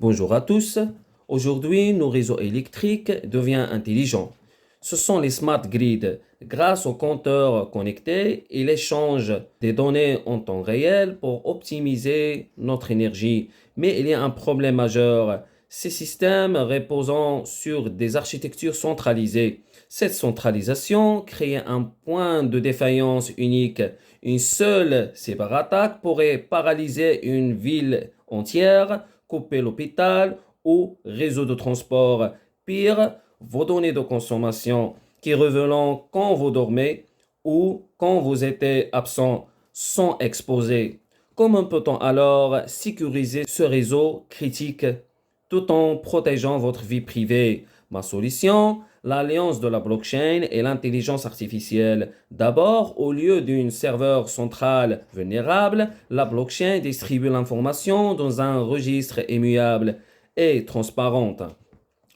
Bonjour à tous. Aujourd'hui, nos réseaux électriques deviennent intelligents. Ce sont les smart grids. Grâce aux compteurs connectés et l'échange des données en temps réel pour optimiser notre énergie. Mais il y a un problème majeur. Ces systèmes reposant sur des architectures centralisées. Cette centralisation crée un point de défaillance unique. Une seule cyberattaque pourrait paralyser une ville entière, couper l'hôpital ou réseau de transport. Pire, vos données de consommation qui révélant quand vous dormez ou quand vous êtes absent sont exposées. Comment peut-on alors sécuriser ce réseau critique tout en protégeant votre vie privée? Ma solution, l'alliance de la blockchain et l'intelligence artificielle. D'abord, au lieu d'un serveur central vulnérable, la blockchain distribue l'information dans un registre immuable et transparent.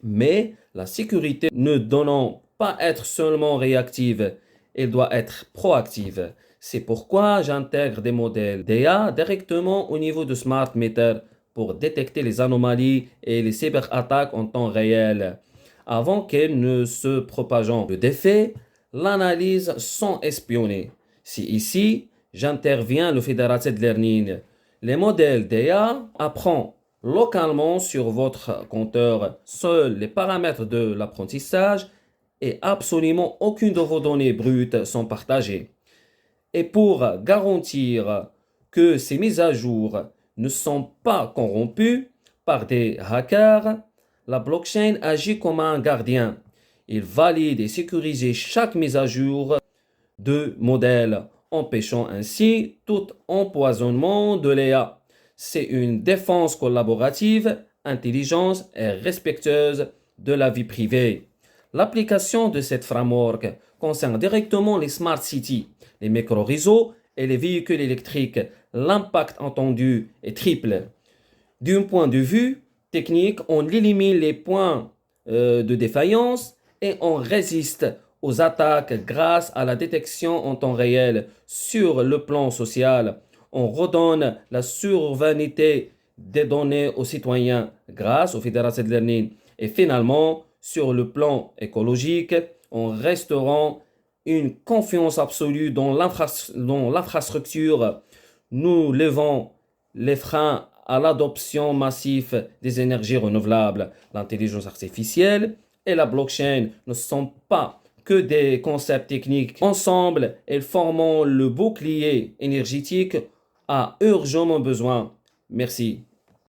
Mais la sécurité ne doit pas être seulement réactive, elle doit être proactive. C'est pourquoi j'intègre des modèles d'IA directement au niveau de Smart Meter pour détecter les anomalies et les cyberattaques en temps réel. Avant qu'elles ne se propagent de défaits, l'analyse sans espionner. Si ici, j'interviens le Federated Learning. Les modèles d'IA apprennent localement sur votre compteur. Seuls les paramètres de l'apprentissage et absolument aucune de vos données brutes sont partagées. Et pour garantir que ces mises à jour ne sont pas corrompues par des hackers, la blockchain agit comme un gardien. Il valide et sécurise chaque mise à jour de modèle, empêchant ainsi tout empoisonnement de l'IA. C'est une défense collaborative, intelligente et respectueuse de la vie privée. L'application de cette framework concerne directement les smart cities, les micro-réseaux et les véhicules électriques. L'impact entendu est triple. D'un point de vue technique, on élimine les points de défaillance et on résiste aux attaques grâce à la détection en temps réel. Sur le plan social, on redonne la souveraineté des données aux citoyens grâce au Federated Learning. Et finalement, sur le plan écologique, on restaurant une confiance absolue dans l'infrastructure. Nous levons les freins à l'adoption massive des énergies renouvelables. L'intelligence artificielle et la blockchain ne sont pas que des concepts techniques. Ensemble, elles forment le bouclier énergétique à urgemment besoin. Merci.